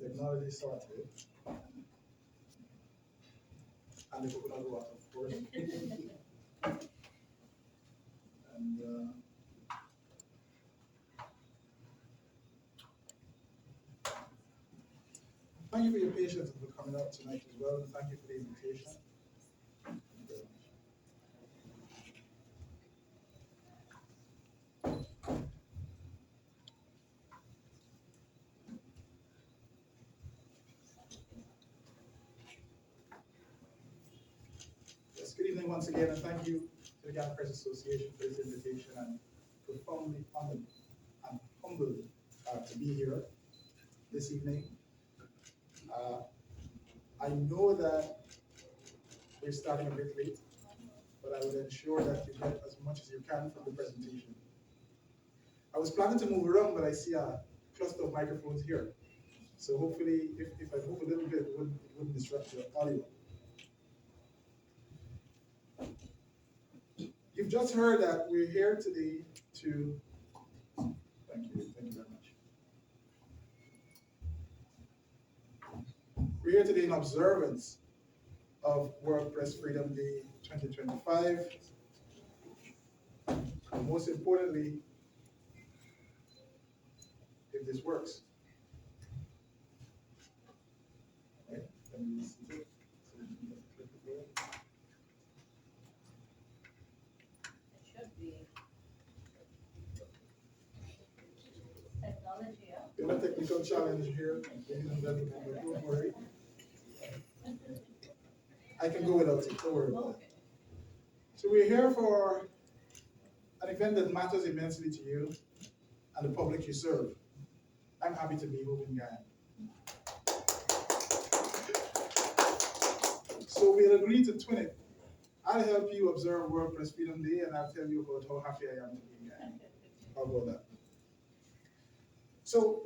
Technology sorted. And the coconut water, of course. And thank you for your patience and for coming out tonight as well. And thank you for the invitation. Thank you very much. Yes, good evening once again, and thank you to the Ghana Press Association for this invitation. I'm profoundly honored and humbled to be here this evening. I know that we're starting a bit late, but I will ensure that you get as much as you can from the presentation. I was planning to move around, but I see a cluster of microphones here. So hopefully, if I move a little bit, it wouldn't disrupt your audio. You've just heard that we're here today to, thank you very much. We're here today in observance of World Press Freedom Day 2025. And most importantly, if this works. Right? Let me see it. A technical challenge here, don't worry. I can go without it, don't worry about it. So we're here for an event that matters immensely to you and the public you serve. I'm happy to be home in Ghana. So we'll agree to twin it. I'll help you observe World Press Freedom Day, and I'll tell you about how happy I am to be in Ghana. How about that? So,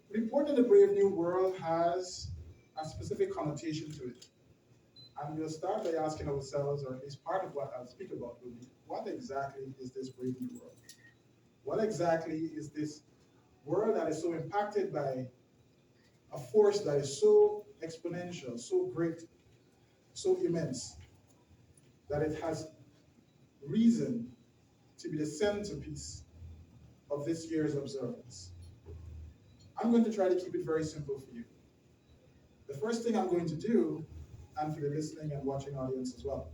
reporting the Brave New World has a specific connotation to it. And we'll start by asking ourselves, or at least part of what I'll speak about will be, what exactly is this Brave New World? What exactly is this world that is so impacted by a force that is so exponential, so great, so immense, that it has reason to be the centerpiece of this year's observance? I'm going to try to keep it very simple for you. The first thing I'm going to do, and for the listening and watching audience as well,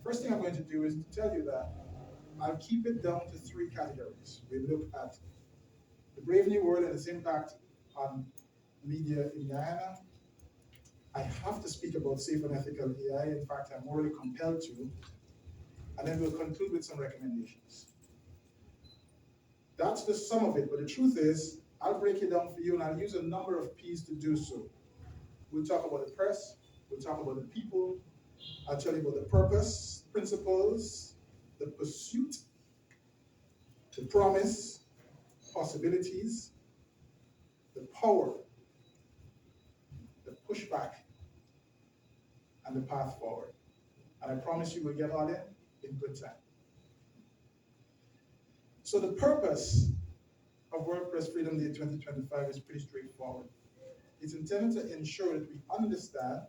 first thing I'm going to do is to tell you that I'll keep it down to three categories. We look at the Brave New World and its impact on media in Guyana. I have to speak about safe and ethical AI. In fact, I'm morally compelled to. And then we'll conclude with some recommendations. That's the sum of it, but the truth is, I'll break it down for you, and I'll use a number of P's to do so. We'll talk about the press, we'll talk about the people, I'll tell you about the purpose, principles, the pursuit, the promise, possibilities, the power, the pushback, and the path forward. And I promise you we'll get all in good time. So the purpose of World Press Freedom Day 2025 is pretty straightforward. It's intended to ensure that we understand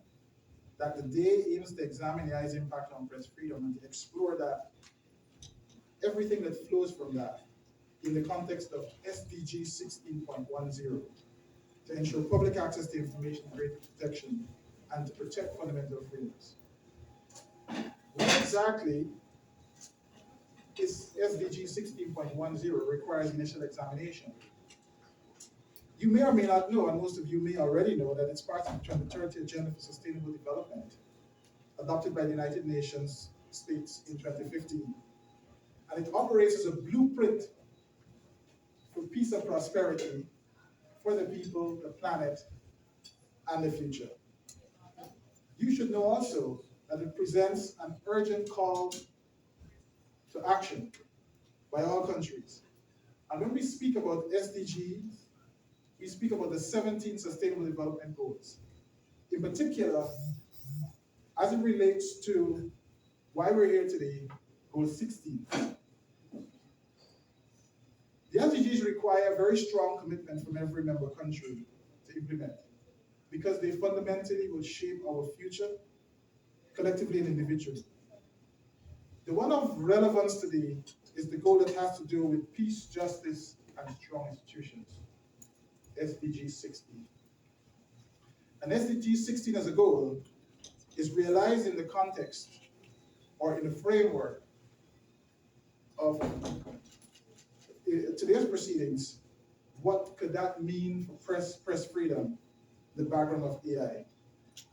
that the day aims to examine the AI's impact on press freedom and to explore that, everything that flows from that, in the context of SDG 16.10, to ensure public access to information, greater protection, and to protect fundamental freedoms. What exactly is SDG 16.10 requires initial examination? You may or may not know, and most of you may already know, that it's part of the 2030 Agenda for Sustainable Development, adopted by the United Nations states in 2015. And it operates as a blueprint for peace and prosperity for the people, the planet, and the future. You should know also that it presents an urgent call to action by all countries. And when we speak about SDGs, we speak about the 17 Sustainable Development Goals. In particular, as it relates to why we're here today, Goal 16. The SDGs require a very strong commitment from every member country to implement. because they fundamentally will shape our future collectively and individually. The one of relevance today is the goal that has to do with peace, justice, and strong institutions, SDG 16. And SDG 16 as a goal is realized in the context or in the framework of today's proceedings. What could that mean for press freedom, the background of AI?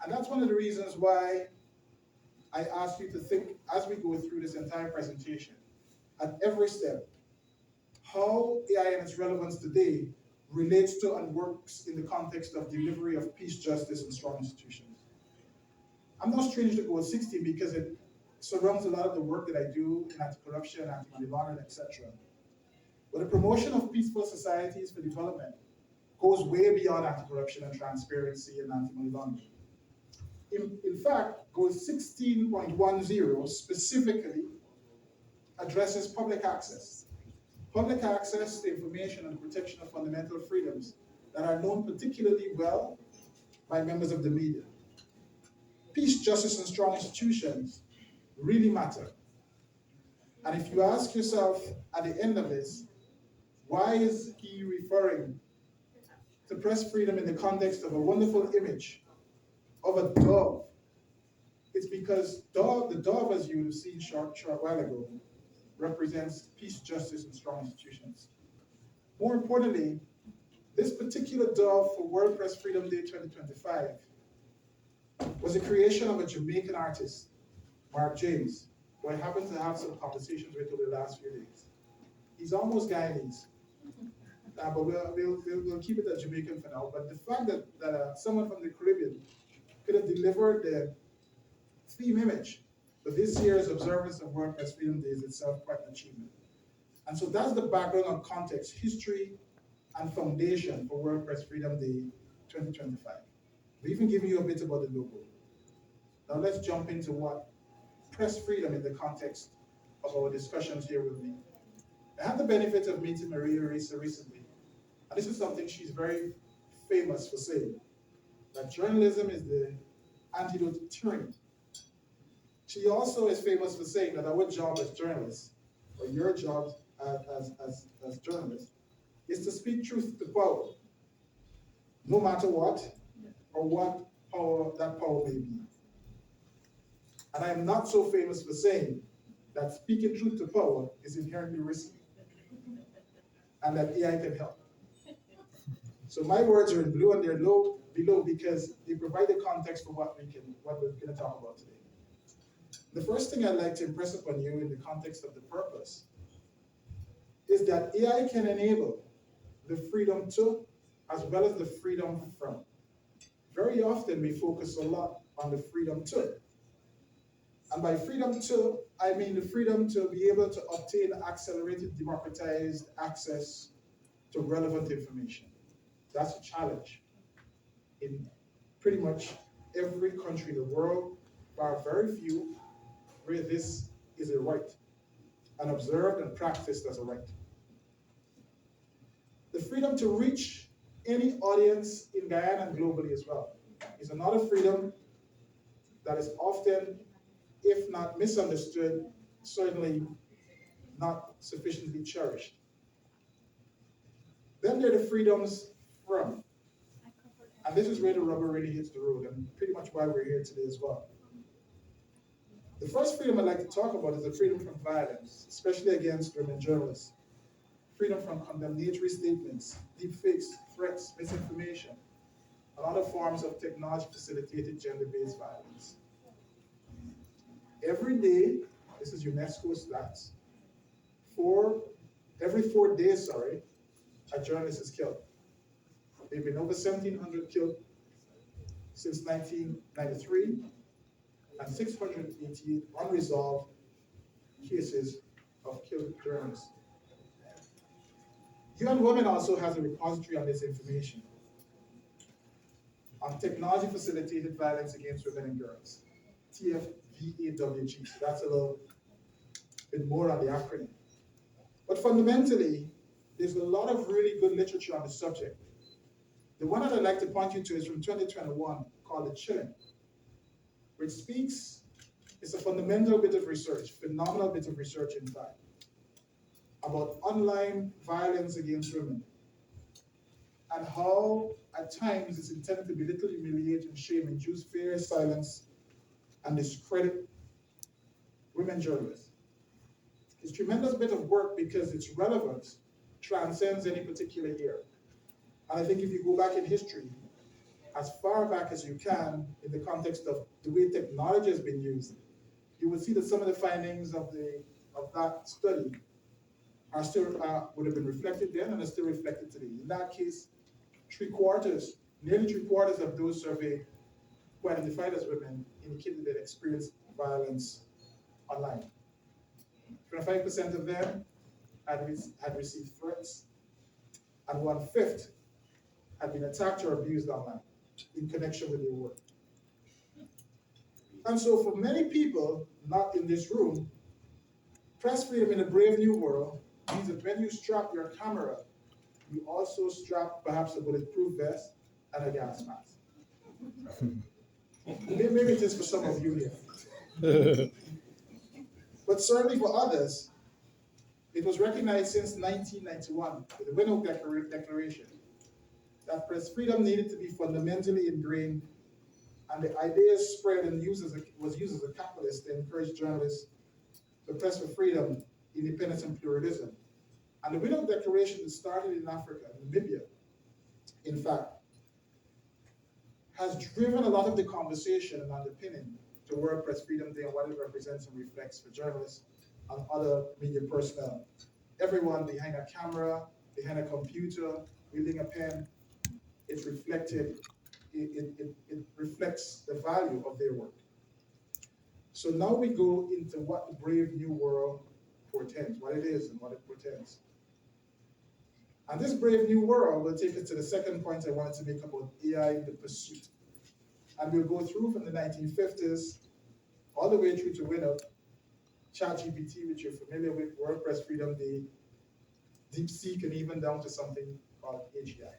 And that's one of the reasons why I ask you to think as we go through this entire presentation, at every step, how AI and its relevance today relates to and works in the context of delivery of peace, justice, and strong institutions. I'm not strange to goal 60 because it surrounds a lot of the work that I do in anti-corruption, anti-money laundering, etc. But the promotion of peaceful societies for development goes way beyond anti-corruption and transparency and anti-money laundering. In fact, goal 16.10 specifically addresses public access. Public access to information and the protection of fundamental freedoms that are known particularly well by members of the media. Peace, justice, and strong institutions really matter. And if you ask yourself at the end of this, why is he referring to press freedom in the context of a wonderful image of a dove? It's because the dove, as you have seen short while ago, represents peace, justice, and strong institutions. More importantly, this particular dove for World Press Freedom Day 2025 was a creation of a Jamaican artist, Mark James, who I happened to have some conversations with over the last few days. He's almost Guyanese, but we'll keep it at Jamaican for now. But the fact that someone from the Caribbean could have delivered the theme image for this year's observance of World Press Freedom Day is itself quite an achievement. And so that's the background and context, history, and foundation for World Press Freedom Day 2025. We're even giving you a bit about the logo. Now let's jump into what press freedom in the context of our discussions here will be. I had the benefit of meeting Maria Risa recently, and this is something she's very famous for saying, that journalism is the antidote to tyranny. She also is famous for saying that our job as journalists, or your job as journalists, is to speak truth to power, no matter what, or what power that power may be. And I am not so famous for saying that speaking truth to power is inherently risky, and that AI can help. So my words are in blue and they're below because they provide the context for what we're going to talk about today. The first thing I'd like to impress upon you in the context of the purpose is that AI can enable the freedom to, as well as the freedom from. Very often we focus a lot on the freedom to. And by freedom to, I mean the freedom to be able to obtain accelerated, democratized access to relevant information. That's a challenge in pretty much every country in the world. There are very few where this is a right, and observed and practiced as a right. The freedom to reach any audience in Guyana and globally as well is another freedom that is often, if not misunderstood, certainly not sufficiently cherished. Then there are the freedoms from, and this is where the rubber really hits the road, and pretty much why we're here today as well. The first freedom I'd like to talk about is the freedom from violence, especially against women journalists. Freedom from condemnatory statements, deepfakes, threats, misinformation, and other forms of technology-facilitated gender-based violence. Every day, this is UNESCO stats, every 4 days, a journalist is killed. There have been over 1,700 killed since 1993, and 688 unresolved cases of killed journalists. UN Women also has a repository on this information on technology-facilitated violence against women and girls, TFVAWG. So that's a little bit more on the acronym. But fundamentally, there's a lot of really good literature on the subject. The one that I'd like to point you to is from 2021 called The Chilling, which speaks, it's a fundamental bit of research, phenomenal bit of research, in fact, about online violence against women and how, at times, it's intended to belittle, humiliate, and shame, induce fear, silence, and discredit women journalists. It's a tremendous bit of work because its relevance transcends any particular year. And I think if you go back in history, as far back as you can, in the context of the way technology has been used, you will see that some of the findings of that study are still would have been reflected then and are still reflected today. In that case, nearly three quarters of those surveyed who identified as women indicated they experienced violence online. 25% of them had received threats, and 1/5 had been attacked or abused online in connection with their work. And so for many people not in this room, press freedom in a brave new world means that when you strap your camera, you also strap perhaps a bulletproof vest and a gas mask. Maybe it is for some of you here. But certainly for others, it was recognized since 1991 with the Windhoek Declaration that press freedom needed to be fundamentally ingrained, and the idea spread and was used as a catalyst to encourage journalists to press for freedom, independence, and pluralism. And the Windhoek Declaration started in Africa, Namibia, in fact, has driven a lot of the conversation and underpinning to World Press Freedom Day and what it represents and reflects for journalists and other media personnel. Everyone behind a camera, behind a computer, wielding a pen, it's reflected, it reflects the value of their work. So now we go into what the Brave New World portends, what it is and what it portends. And this Brave New World will take us to the second point I wanted to make about AI in the pursuit. And we'll go through from the 1950s all the way through to Windhoek, ChatGPT, which you're familiar with, World Press Freedom Day, DeepSeek, and even down to something called AGI.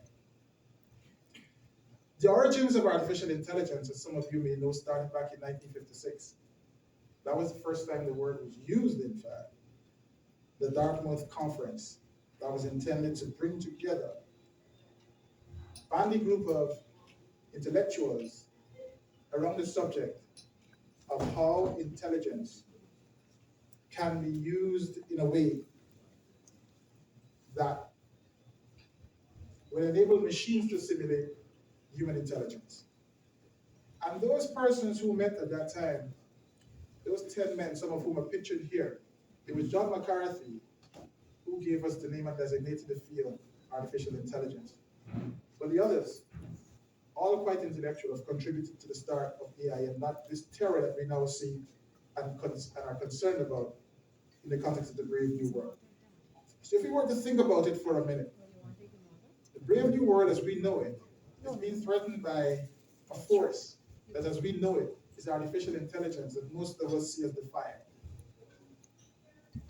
The origins of artificial intelligence, as some of you may know, started back in 1956. That was the first time the word was used, in fact. The Dartmouth Conference that was intended to bring together a bandy group of intellectuals around the subject of how intelligence can be used in a way that will enable machines to simulate human intelligence. And those persons who met at that time, those 10 men, some of whom are pictured here, it was John McCarthy who gave us the name and designated the field artificial intelligence. But the others, all quite intellectual, have contributed to the start of AI and not this terror that we now see and are concerned about in the context of the Brave New World. So if we were to think about it for a minute, the Brave New World as we know it is being threatened by a force that as we know it is artificial intelligence that most of us see as the fire.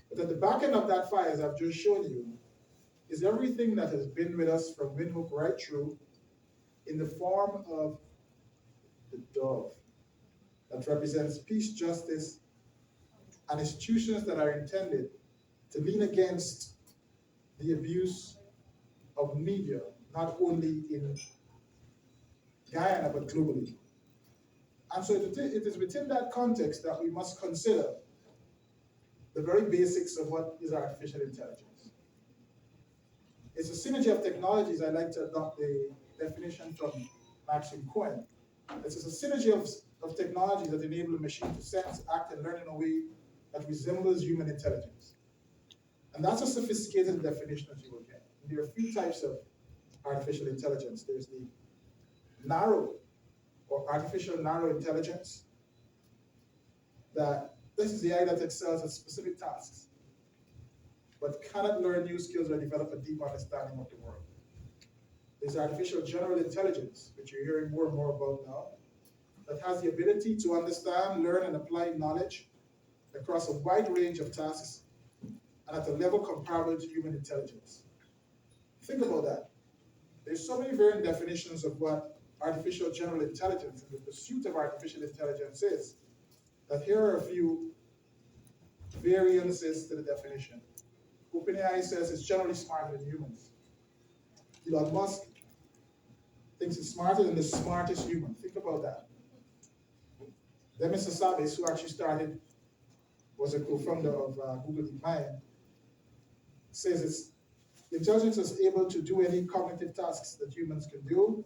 But at the back end of that fire, as I've just shown you, is everything that has been with us from Windhoek right through in the form of the dove that represents peace, justice, and institutions that are intended to lean against the abuse of media, not only in Guyana, but globally. And so it is within that context that we must consider the very basics of what is artificial intelligence. It's a synergy of technologies. I like to adopt the definition from Maxim Cohen. It's a synergy of technologies that enable a machine to sense, act, and learn in a way that resembles human intelligence. And that's a sophisticated definition as you will get. There are a few types of artificial intelligence. There's the narrow or artificial narrow intelligence, that this is the AI that excels at specific tasks, but cannot learn new skills or develop a deep understanding of the world. There's artificial general intelligence, which you're hearing more and more about now, that has the ability to understand, learn, and apply knowledge across a wide range of tasks and at a level comparable to human intelligence. Think about that. There's so many varying definitions of what artificial general intelligence and the pursuit of artificial intelligence is, that here are a few variances to the definition. OpenAI says it's generally smarter than humans. Elon Musk thinks it's smarter than the smartest human. Think about that. Then Mr. Sabis, who actually was a co-founder of Google DeepMind, says it's intelligence is able to do any cognitive tasks that humans can do.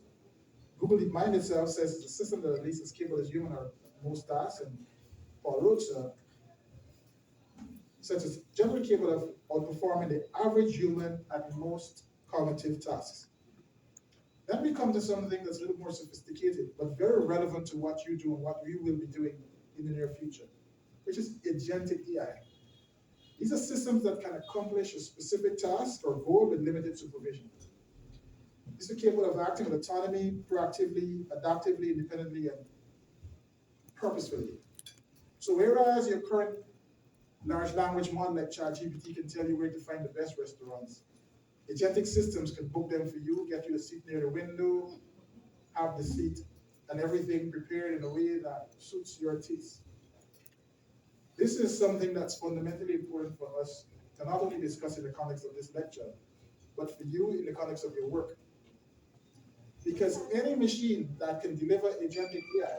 Google DeepMind itself says it's a system that at least as capable as human are most tasks, and Paul Roach says it's generally capable of outperforming the average human at most cognitive tasks. Then we come to something that's a little more sophisticated, but very relevant to what you do and what we will be doing in the near future, which is agentic AI. These are systems that can accomplish a specific task or goal with limited supervision. These are capable of acting with autonomy, proactively, adaptively, independently, and purposefully. So whereas your current large language model like ChatGPT can tell you where to find the best restaurants, agentic systems can book them for you, get you a seat near the window, have the seat and everything prepared in a way that suits your taste. This is something that's fundamentally important for us to not only discuss in the context of this lecture, but for you in the context of your work. Because any machine that can deliver agentic AI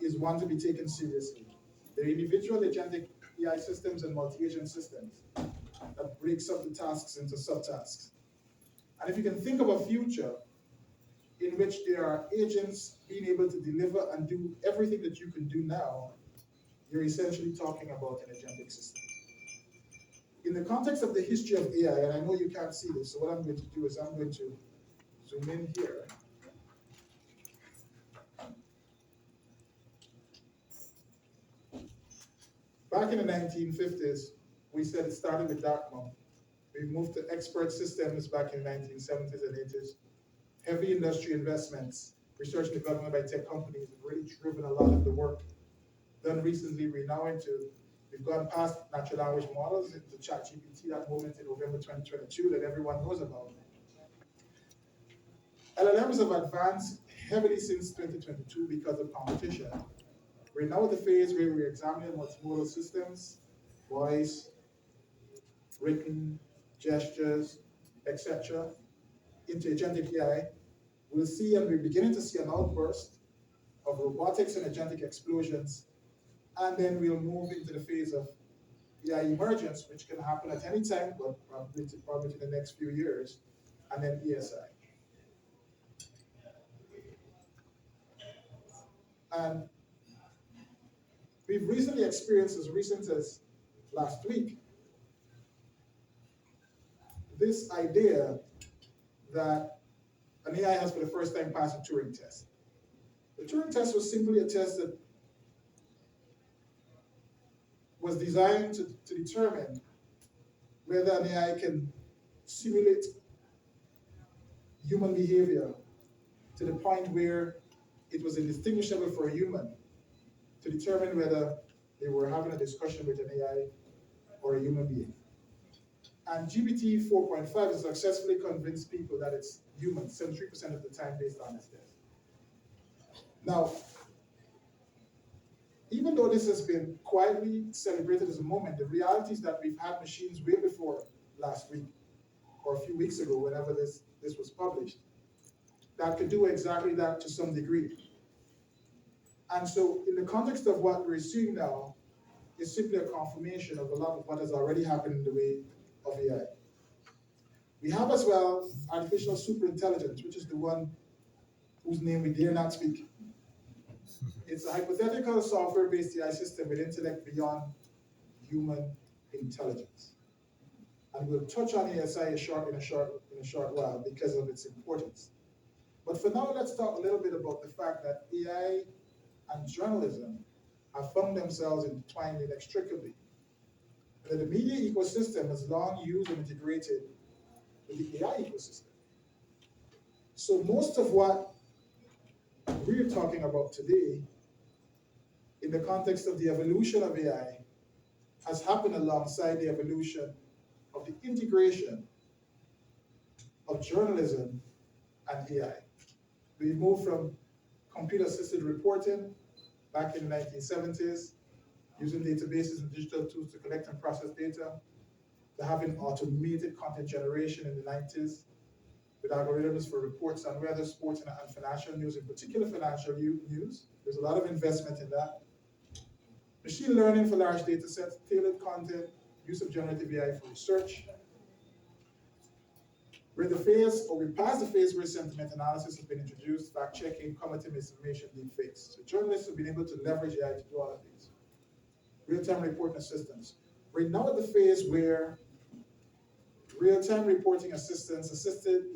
is one to be taken seriously. The individual agentic AI systems and multi-agent systems that breaks up the tasks into subtasks. And if you can think of a future in which there are agents being able to deliver and do everything that you can do now, you're essentially talking about an agentic system. In the context of the history of AI, and I know you can't see this, so what I'm going to do is I'm going to zoom in here. Back in the 1950s, we said it started with Dartmouth. We moved to expert systems back in the 1970s and 80s. Heavy industry investments, research and development by tech companies have really driven a lot of the work done recently. We've gone past natural language models into ChatGPT, that moment in November 2022 that everyone knows about. LLMs have advanced heavily since 2022 because of competition. We're now at the phase where we're examining multimodal systems, voice, written, gestures, etc., into agentic AI. We'll see, and we're beginning to see an outburst of robotics and agentic explosions, and then we'll move into the phase of AI emergence, which can happen at any time, but probably in the next few years, and then ESI. And we've recently experienced, as recent as last week, this idea that an AI has for the first time passed a Turing test. The Turing test was simply a test that was designed to determine whether an AI can simulate human behavior to the point where it was indistinguishable for a human to determine whether they were having a discussion with an AI or a human being. And GPT 4.5 has successfully convinced people that it's human 73% of the time based on this test. Now, even though this has been quietly celebrated as a moment, the reality is that we've had machines way before last week or a few weeks ago, whenever this was published, that could do exactly that to some degree. And so in the context of what we're seeing now, it's simply a confirmation of a lot of what has already happened in the way of AI. We have as well artificial superintelligence, which is the one whose name we dare not speak. It's a hypothetical software-based AI system with intellect beyond human intelligence. And we'll touch on ASI in a short while because of its importance. But for now, let's talk a little bit about the fact that AI and journalism have found themselves entwined inextricably. And that the media ecosystem has long used and integrated with the AI ecosystem. So most of what we're talking about today in the context of the evolution of AI has happened alongside the evolution of the integration of journalism and AI. We moved from computer-assisted reporting back in the 1970s, using databases and digital tools to collect and process data, to having automated content generation in the 90s, with algorithms for reports on weather, sports, and financial news, in particular financial news. There's a lot of investment in that. Machine learning for large data sets, tailored content, use of generative AI for research. We're the phase, or we passed the phase where sentiment analysis has been introduced, fact-checking, cumulative misinformation, deepfakes. So journalists have been able to leverage AI to do all of these. Real-time reporting assistance. We're now at the phase where real-time reporting assistance,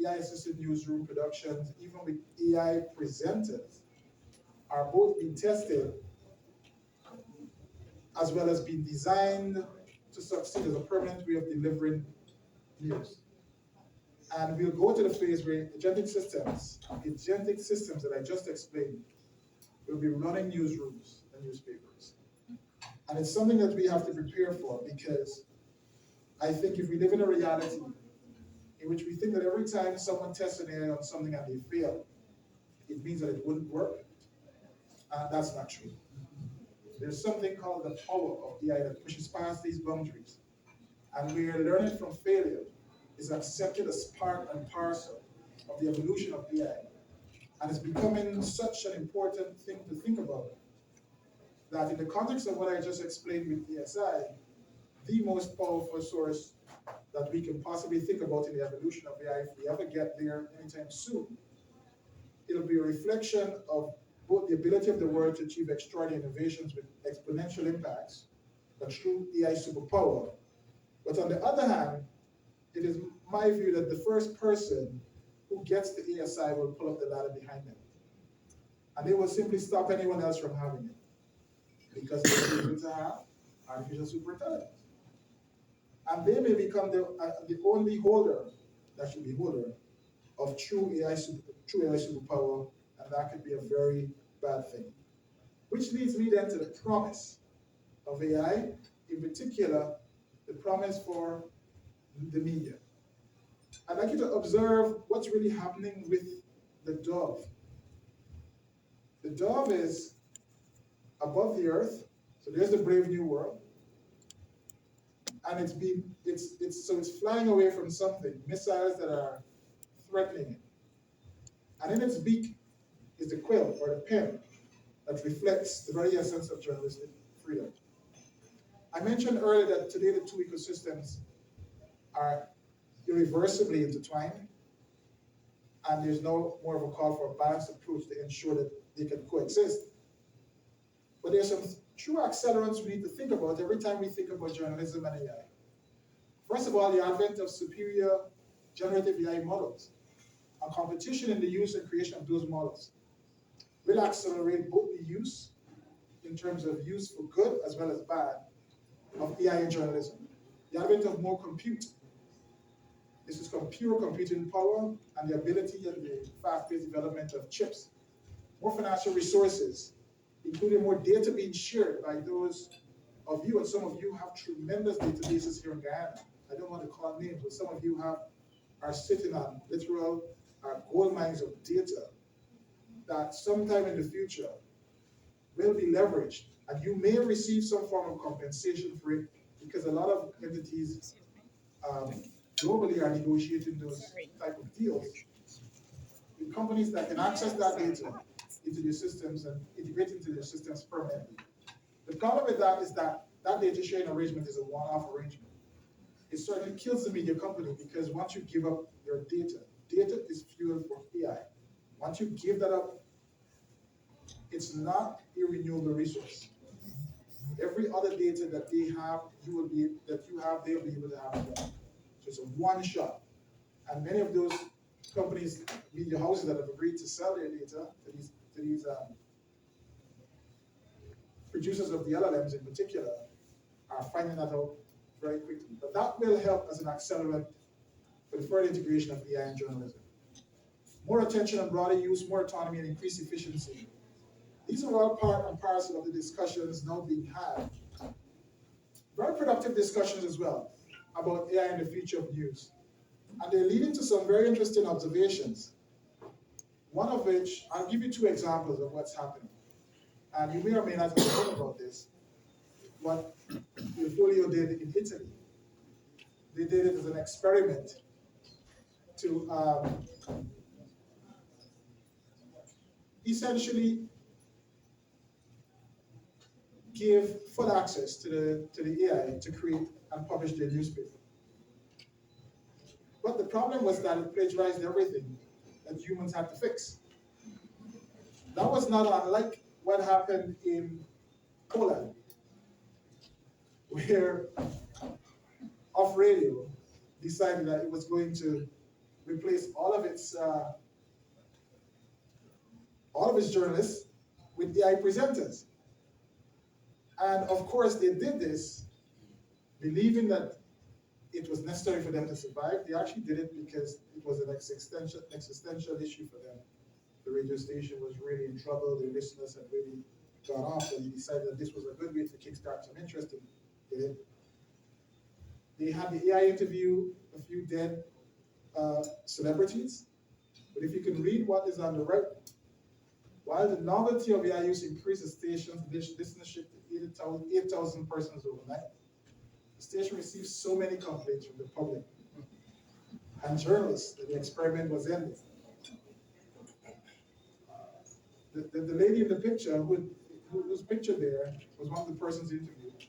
AI-assisted newsroom productions, even with AI presenters, are both being tested as well as being designed to succeed as a permanent way of delivering news. And we'll go to the phase where agentic systems that I just explained, will be running newsrooms and newspapers. And it's something that we have to prepare for, because I think if we live in a reality in which we think that every time someone tests an AI on something and they fail, it means that it wouldn't work, and that's not true. There's something called the power of AI that pushes past these boundaries. And we are learning from failure is accepted as part and parcel of the evolution of AI. And it's becoming such an important thing to think about, that in the context of what I just explained with ESI, the most powerful source that we can possibly think about in the evolution of AI, if we ever get there anytime soon, it'll be a reflection of both the ability of the world to achieve extraordinary innovations with exponential impacts, a true AI superpower. But on the other hand, it is my view that the first person who gets the ASI will pull up the ladder behind them. And they will simply stop anyone else from having it, because they will be able to have artificial superintelligence. And they may become the only holder, that should be holder, of true AI superpower, and that could be a very bad thing. Which leads me then to the promise of AI, in particular, the promise for the media. I'd like you to observe what's really happening with the dove. The dove is above the earth, so there's the brave new world, and it's flying away from something, missiles that are threatening it. And in its beak is the quill, or the pen, that reflects the very essence of journalistic freedom. I mentioned earlier that today the two ecosystems are irreversibly intertwined, and there's no more of a call for a balanced approach to ensure that they can coexist. But there's some true accelerants we need to think about every time we think about journalism and AI. First of all, the advent of superior generative AI models and competition in the use and creation of those models will accelerate both the use, in terms of use for good as well as bad, of AI in journalism. The advent of more compute. This is pure computing power and the ability and the fast-paced development of chips. More financial resources, including more data being shared by those of you, and some of you have tremendous databases here in Guyana. I don't want to call names, but some of you are sitting on literal gold mines of data that sometime in the future will be leveraged, and you may receive some form of compensation for it, because a lot of entities globally are negotiating those type of deals with companies that can access that data into their systems and integrate into their systems permanently. The problem with that is that that data sharing arrangement is a one-off arrangement. It certainly kills the media company, because once you give up your data, data is fuel for AI. Once you give that up, it's not a renewable resource. Every other data that they have, they'll be able to have as well. So it's a one shot. And many of those companies, media houses that have agreed to sell their data to these producers of the LLMs in particular, are finding that out very quickly. But that will help as an accelerant for the further integration of AI in journalism. More attention on broader use, more autonomy, and increased efficiency. These are all part and parcel of the discussions now being had. Very productive discussions as well about AI and the future of news. And they're leading to some very interesting observations. One of which, I'll give you two examples of what's happening. And you may or may not have heard about this. What Folio did in Italy. They did it as an experiment to essentially give full access to the AI to create and publish their newspaper. But the problem was that it plagiarized everything that humans had to fix. That was not unlike what happened in Poland, where Off Radio decided that it was going to replace all of its journalists with AI presenters. And of course, they did this believing that it was necessary for them to survive. They actually did it because it was an existential issue for them. The radio station was really in trouble. Their listeners had really gone off, and they decided that this was a good way to kickstart some interest in it. They had the AI interview a few dead celebrities, but if you can read what is on the right, while the novelty of AI use increased the station's listenership to 8,000 persons overnight, the station received so many complaints from the public and journalists that the experiment was ended. The lady in the picture, whose picture there, was one of the persons interviewed,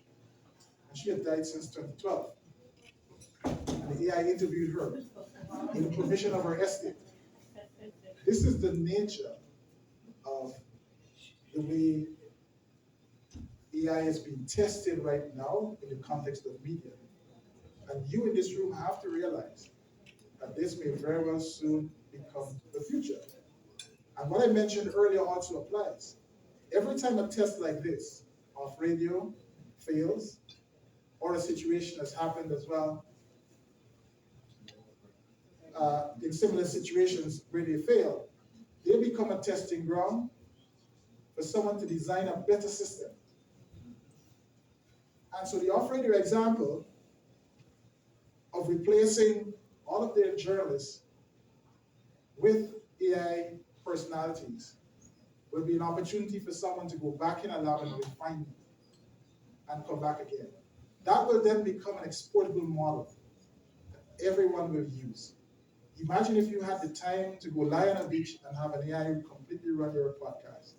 and she had died since 2012. And the AI interviewed her in the permission of her estate. This is the nature of the way AI is being tested right now in the context of media. And you in this room have to realize that this may very well soon become the future. And what I mentioned earlier also applies. Every time a test like this of radio fails, or a situation has happened as well, in similar situations where they fail, they become a testing ground for someone to design a better system. And so the off-radio example of replacing all of their journalists with AI personalities will be an opportunity for someone to go back in a lab and refine it and come back again. That will then become an exportable model that everyone will use. Imagine if you had the time to go lie on a beach and have an AI completely run your podcast.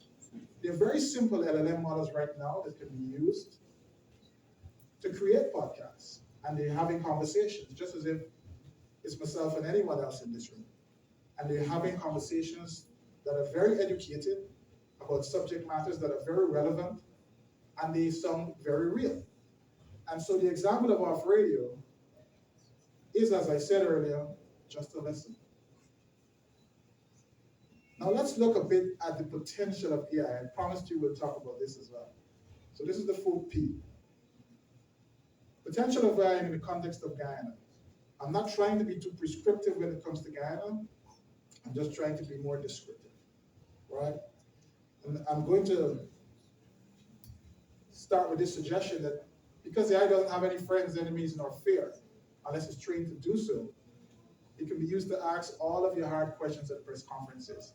There are very simple LLM models right now that can be used to create podcasts. And they're having conversations, just as if it's myself and anyone else in this room. And they're having conversations that are very educated about subject matters that are very relevant, and they sound very real. And so the example of off radio is, as I said earlier, just a lesson. Now let's look a bit at the potential of AI. I promised you we'll talk about this as well. So this is the 4P. Potential of AI in the context of Guyana. I'm not trying to be too prescriptive when it comes to Guyana. I'm just trying to be more descriptive, right? And I'm going to start with this suggestion that because the AI doesn't have any friends, enemies, nor fear, unless it's trained to do so, it can be used to ask all of your hard questions at press conferences.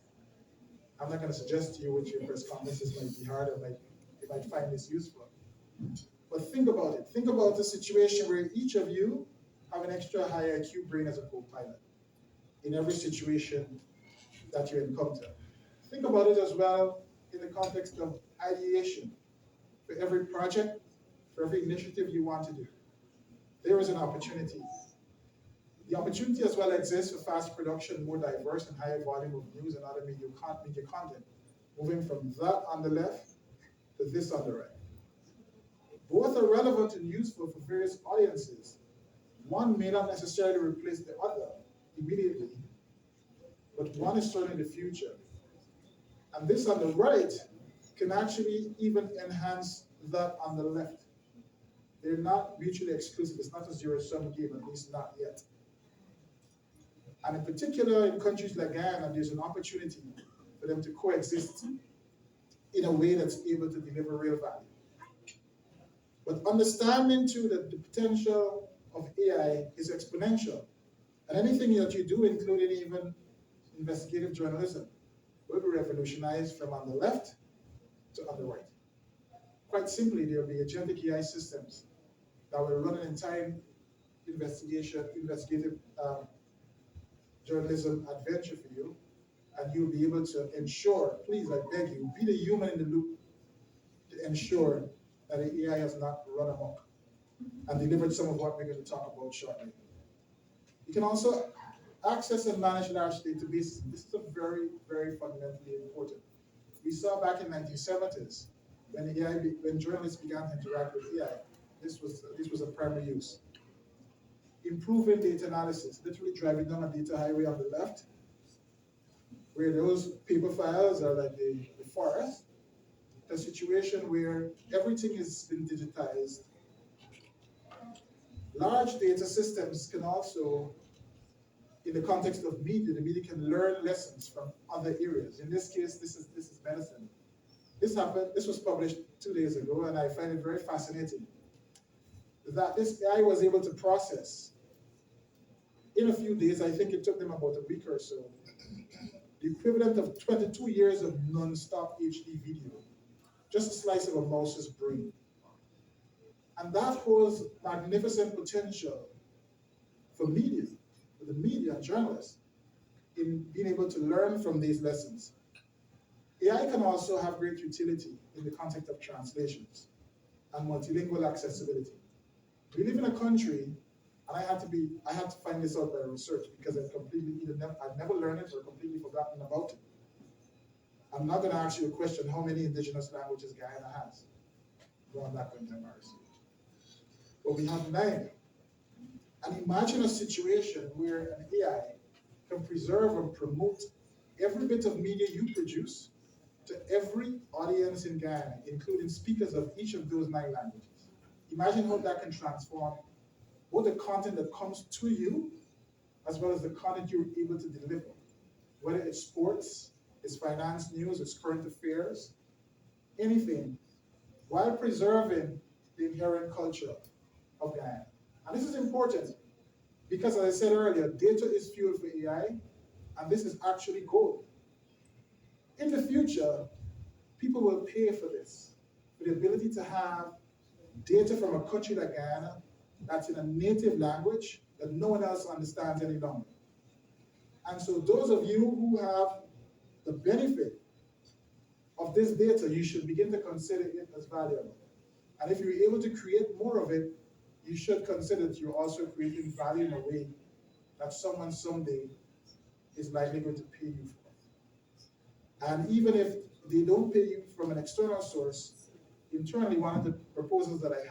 I'm not going to suggest to you which your press conferences might be hard or you might find this useful. But think about it. Think about the situation where each of you have an extra high IQ brain as a co-pilot in every situation that you encounter. Think about it as well in the context of ideation. For every project, for every initiative you want to do, there is an opportunity. The opportunity as well exists for fast production, more diverse and higher volume of news and other media content, moving from that on the left to this on the right. Both are relevant and useful for various audiences. One may not necessarily replace the other immediately, but one is certainly the future. And this on the right can actually even enhance that on the left. They're not mutually exclusive. It's not a zero-sum game, at least not yet. And in particular, in countries like Guyana, there's an opportunity for them to coexist in a way that's able to deliver real value. But understanding too that the potential of AI is exponential. And anything that you do, including even investigative journalism, will be revolutionized from on the left to on the right. Quite simply, there will be agentic AI systems that will run an entire investigative journalism adventure for you, and you'll be able to ensure, please, I beg you, be the human in the loop to ensure that the AI has not run amok and delivered some of what we're going to talk about shortly. You can also access and manage large databases. This is a very, very fundamentally important. We saw back in the 1970s when when journalists began to interact with AI, this was a primary use. Improving data analysis, literally driving down a data highway on the left, where those paper files are like the forest, a situation where everything has been digitized. Large data systems can also, in the context of media, the media can learn lessons from other areas. In this case, this is medicine. This was published 2 days ago, and I find it very fascinating that this AI was able to process in a few days. I think it took them about a week or so, the equivalent of 22 years of non-stop HD video, just a slice of a mouse's brain. And that holds magnificent potential for the media and journalists, in being able to learn from these lessons. AI can also have great utility in the context of translations and multilingual accessibility. We live in a country, and I had to find this out by research because I've never learned it or completely forgotten about it. I'm not going to ask you a question, how many indigenous languages Guyana has? No, I'm not going to embarrass you. But we have 9. And imagine a situation where an AI can preserve and promote every bit of media you produce to every audience in Guyana, including speakers of each of those 9 languages. Imagine how that can transform both the content that comes to you as well as the content you're able to deliver, whether it's sports, it's finance news, it's current affairs, anything, while preserving the inherent culture of Guyana. And this is important because, as I said earlier, data is fuel for AI, and this is actually gold. In the future, people will pay for this, for the ability to have data from a country like Guyana that's in a native language that no one else understands any longer. And so those of you who have the benefit of this data, you should begin to consider it as valuable. And if you're able to create more of it, you should consider that you're also creating value in a way that someone someday is likely going to pay you for. And even if they don't pay you from an external source, internally, one of the proposals that I